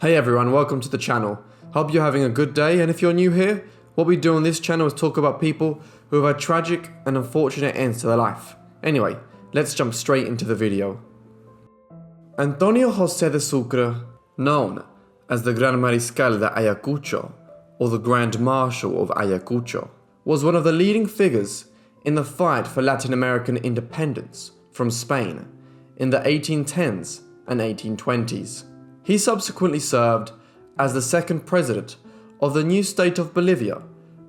Hey everyone, welcome to the channel. Hope you're having a good day, and if you're new here, what we do on this channel is talk about people who have had tragic and unfortunate ends to their life. Anyway, let's jump straight into the video. Antonio José de Sucre, known as the Gran Mariscal de Ayacucho, or the Grand Marshal of Ayacucho, was one of the leading figures in the fight for Latin American independence from Spain in the 1810s and 1820s. He subsequently served as the second president of the new state of Bolivia,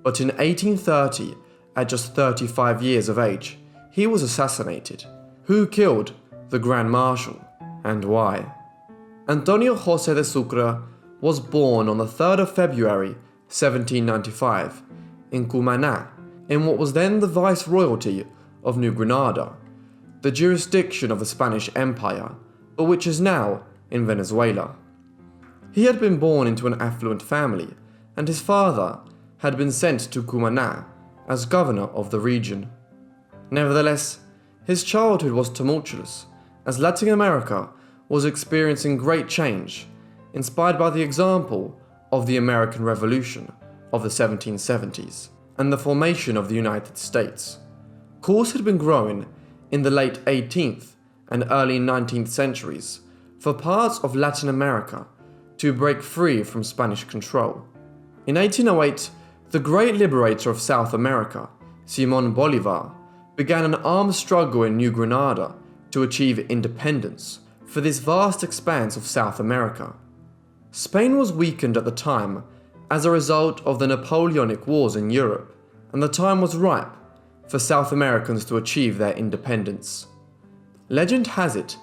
but in 1830, at just 35 years of age, he was assassinated. Who killed the Grand Marshal, and why? Antonio José de Sucre was born on the 3rd of February 1795 in Cumaná, in what was then the Viceroyalty of New Granada, the jurisdiction of the Spanish Empire, but which is now in Venezuela. He had been born into an affluent family, and his father had been sent to Cumaná as governor of the region. Nevertheless, his childhood was tumultuous, as Latin America was experiencing great change, inspired by the example of the American Revolution of the 1770s and the formation of the United States. Calls had been growing in the late 18th and early 19th centuries for parts of Latin America to break free from Spanish control. In 1808, the great liberator of South America, Simón Bolívar, began an armed struggle in New Granada to achieve independence for this vast expanse of South America. Spain was weakened at the time as a result of the Napoleonic Wars in Europe, and the time was ripe for South Americans to achieve their independence. Legend has it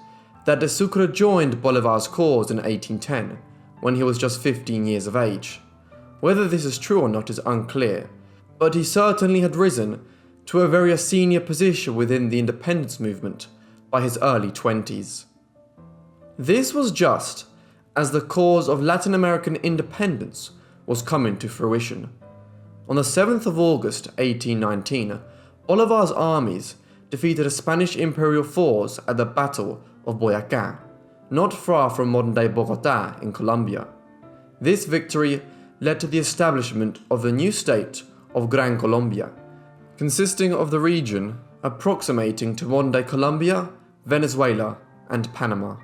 that de Sucre joined Bolívar's cause in 1810 when he was just 15 years of age. Whether this is true or not is unclear, but he certainly had risen to a very senior position within the independence movement by his early 20s. This was just as the cause of Latin American independence was coming to fruition. On the 7th of August 1819, Bolívar's armies defeated a Spanish imperial force at the Battle of Boyacá, not far from modern-day Bogotá in Colombia. This victory led to the establishment of the new state of Gran Colombia, consisting of the region approximating to modern-day Colombia, Venezuela, and Panama,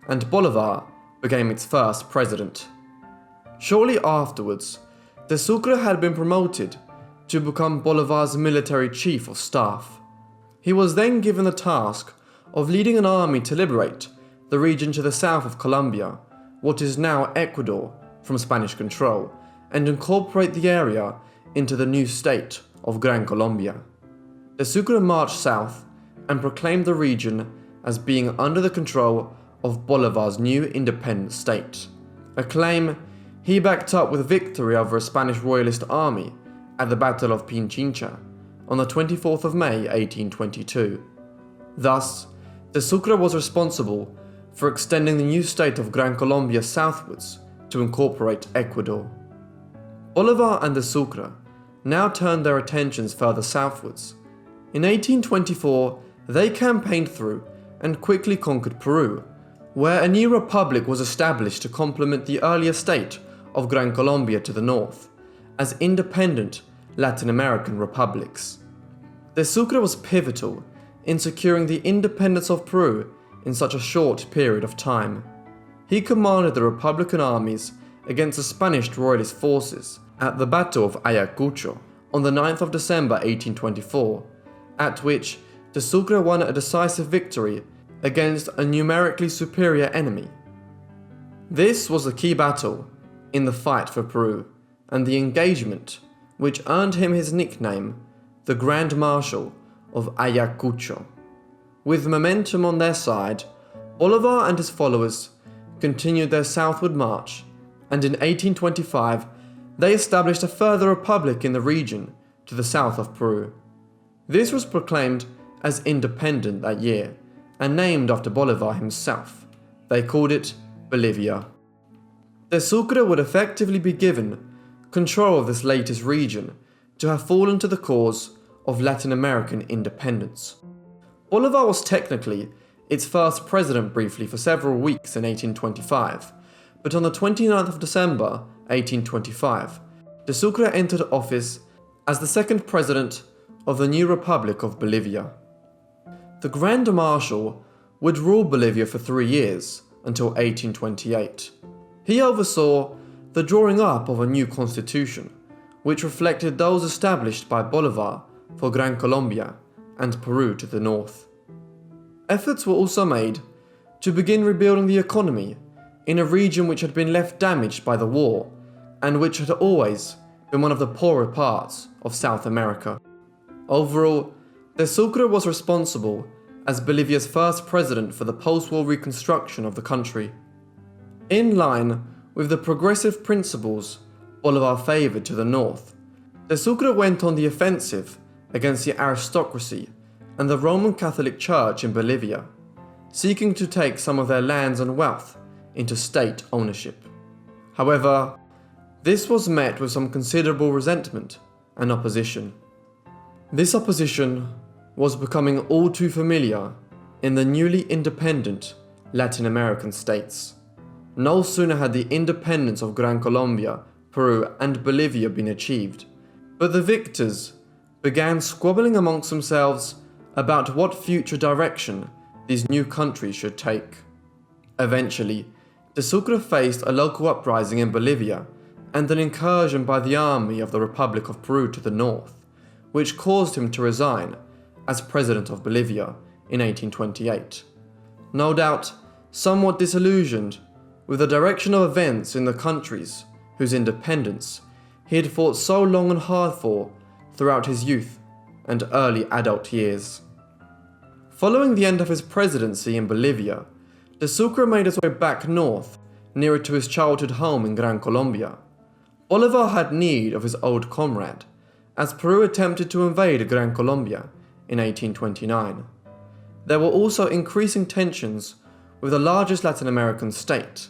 and Bolívar became its first president. Shortly afterwards, de Sucre had been promoted to become Bolívar's military chief of staff. He was then given the task of leading an army to liberate the region to the south of Colombia, what is now Ecuador, from Spanish control, and incorporate the area into the new state of Gran Colombia. De Sucre marched south and proclaimed the region as being under the control of Bolívar's new independent state, a claim he backed up with victory over a Spanish royalist army at the Battle of Pichincha on the 24th of May 1822. Thus, de Sucre was responsible for extending the new state of Gran Colombia southwards to incorporate Ecuador. Bolívar and de Sucre now turned their attentions further southwards. In 1824, they campaigned through and quickly conquered Peru, where a new republic was established to complement the earlier state of Gran Colombia to the north, as independent Latin American republics. De Sucre was pivotal in securing the independence of Peru in such a short period of time. He commanded the Republican armies against the Spanish royalist forces at the Battle of Ayacucho on the 9th of December 1824, at which de Sucre won a decisive victory against a numerically superior enemy. This was the key battle in the fight for Peru, and the engagement which earned him his nickname, the Grand Marshal of Ayacucho. With momentum on their side, Bolívar and his followers continued their southward march, and in 1825 they established a further republic in the region to the south of Peru. This was proclaimed as independent that year, and named after Bolívar himself. They called it Bolivia. De Sucre would effectively be given control of this latest region to have fallen to the cause of Latin American independence. Bolívar was technically its first president briefly for several weeks in 1825, but on the 29th of December 1825, de Sucre entered office as the second president of the new Republic of Bolivia. The Grand Marshal would rule Bolivia for 3 years, until 1828. He oversaw the drawing up of a new constitution, which reflected those established by Bolivar for Gran Colombia and Peru to the north. Efforts were also made to begin rebuilding the economy in a region which had been left damaged by the war and which had always been one of the poorer parts of South America. Overall, de Sucre was responsible as Bolivia's first president for the post-war reconstruction of the country. In line with the progressive principles Bolivar favoured to the north, de Sucre went on the offensive against the aristocracy and the Roman Catholic Church in Bolivia, seeking to take some of their lands and wealth into state ownership. However, this was met with some considerable resentment and opposition. This opposition was becoming all too familiar in the newly independent Latin American states. No sooner had the independence of Gran Colombia, Peru and Bolivia been achieved, but the victors began squabbling amongst themselves about what future direction these new countries should take. Eventually, de Sucre faced a local uprising in Bolivia and an incursion by the army of the Republic of Peru to the north, which caused him to resign as president of Bolivia in 1828. No doubt, somewhat disillusioned with the direction of events in the countries whose independence he had fought so long and hard for throughout his youth and early adult years. Following the end of his presidency in Bolivia, de Sucre made his way back north, nearer to his childhood home in Gran Colombia. Bolivar had need of his old comrade, as Peru attempted to invade Gran Colombia in 1829. There were also increasing tensions with the largest Latin American state.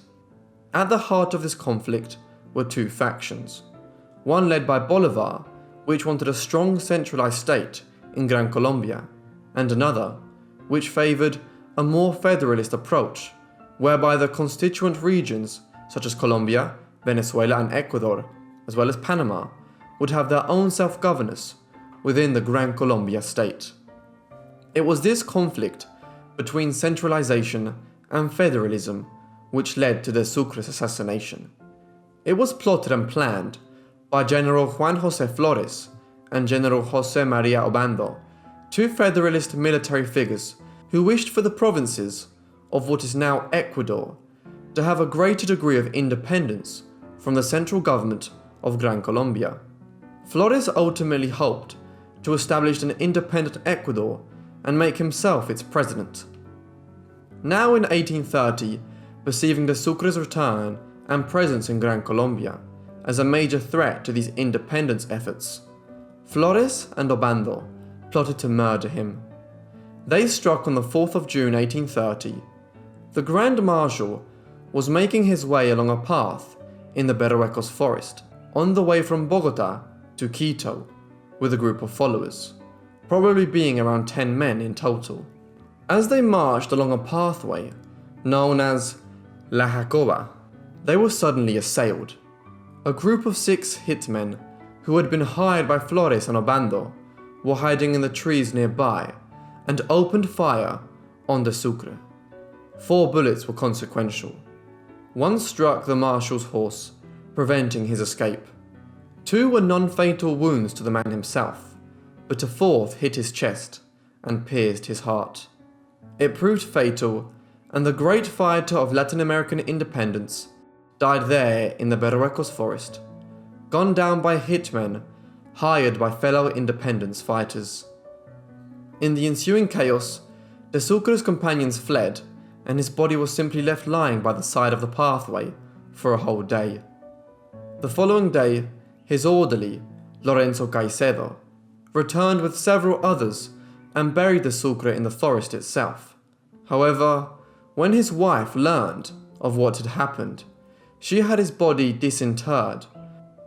At the heart of this conflict were two factions, one led by Bolivar, which wanted a strong centralized state in Gran Colombia, and another, which favored a more federalist approach, whereby the constituent regions such as Colombia, Venezuela and Ecuador, as well as Panama, would have their own self-governance within the Gran Colombia state. It was this conflict between centralization and federalism which led to de Sucre's assassination. It was plotted and planned by General Juan José Flores and General José María Obando, two federalist military figures who wished for the provinces of what is now Ecuador to have a greater degree of independence from the central government of Gran Colombia. Flores ultimately hoped to establish an independent Ecuador and make himself its president. Now in 1830, perceiving de Sucre's return and presence in Gran Colombia as a major threat to these independence efforts, Flores and Obando plotted to murder him. They struck on the 4th of June 1830. The Grand Marshal was making his way along a path in the Berruecos forest, on the way from Bogota to Quito, with a group of followers, probably being around 10 men in total. As they marched along a pathway known as La Jacoba, they were suddenly assailed. A group of 6 hitmen who had been hired by Flores and Obando were hiding in the trees nearby and opened fire on de Sucre. 4 bullets were consequential. One struck the marshal's horse, preventing his escape. 2 were non-fatal wounds to the man himself, but a 4th hit his chest and pierced his heart. It proved fatal, and the great fighter of Latin American independence died there in the Berruecos forest, gunned down by hitmen hired by fellow independence fighters. In the ensuing chaos, de Sucre's companions fled, and his body was simply left lying by the side of the pathway for a whole day. The following day, his orderly, Lorenzo Caicedo, returned with several others and buried de Sucre in the forest itself. However, when his wife learned of what had happened, she had his body disinterred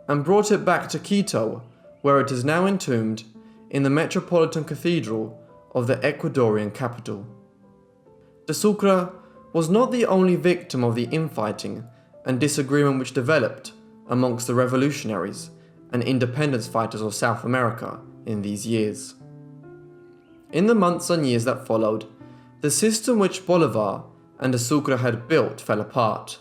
and brought it back to Quito, where it is now entombed in the Metropolitan Cathedral of the Ecuadorian capital. De Sucre was not the only victim of the infighting and disagreement which developed amongst the revolutionaries and independence fighters of South America in these years. In the months and years that followed, the system which Bolivar and de Sucre had built fell apart.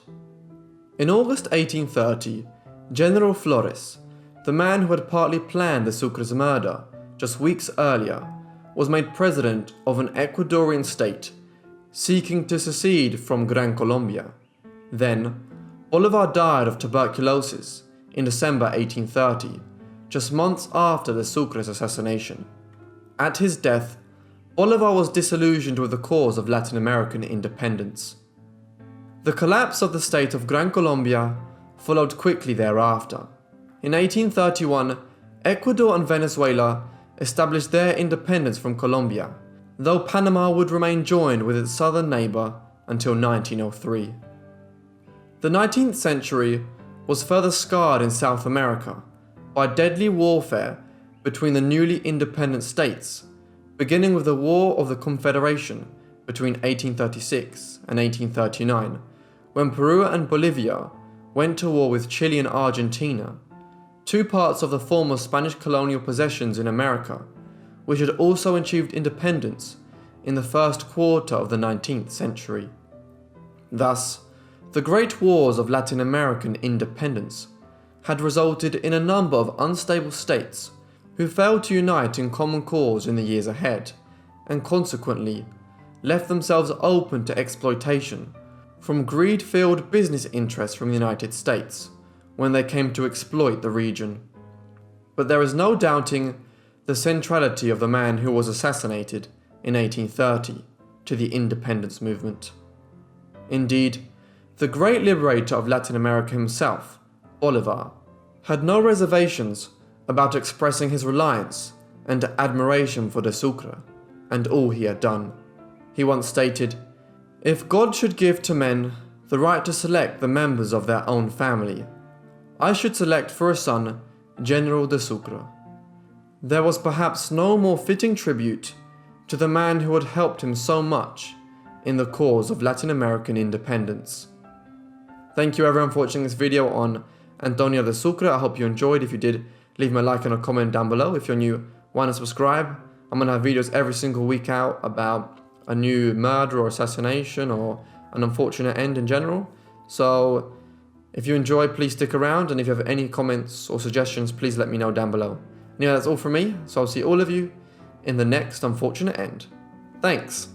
In August 1830, General Flores, the man who had partly planned de Sucre's murder just weeks earlier, was made president of an Ecuadorian state seeking to secede from Gran Colombia. Then, Bolivar died of tuberculosis in December 1830, just months after de Sucre's assassination. At his death, Bolivar was disillusioned with the cause of Latin American independence. The collapse of the state of Gran Colombia followed quickly thereafter. In 1831, Ecuador and Venezuela established their independence from Colombia, though Panama would remain joined with its southern neighbor until 1903. The 19th century was further scarred in South America by deadly warfare between the newly independent states, beginning with the War of the Confederation between 1836 and 1839, when Peru and Bolivia went to war with Chile and Argentina, two parts of the former Spanish colonial possessions in America, which had also achieved independence in the first quarter of the 19th century. Thus, the Great Wars of Latin American independence had resulted in a number of unstable states who failed to unite in common cause in the years ahead, and consequently left themselves open to exploitation from greed-filled business interests from the United States when they came to exploit the region. But there is no doubting the centrality of the man who was assassinated in 1830 to the independence movement. Indeed, the great liberator of Latin America himself, Bolivar, had no reservations about expressing his reliance and admiration for de Sucre and all he had done. He once stated, "If God should give to men the right to select the members of their own family, I should select for a son General de Sucre." There was perhaps no more fitting tribute to the man who had helped him so much in the cause of Latin American independence. Thank you everyone for watching this video on Antonio de Sucre. I hope you enjoyed. If you did, leave me a like and a comment down below. If you're new, why not subscribe? I'm going to have videos every single week out about a new murder or assassination or an unfortunate end in general. So if you enjoy, please stick around, and if you have any comments or suggestions, please let me know down below. And yeah, that's all from me, so I'll see all of you in the next unfortunate end. Thanks!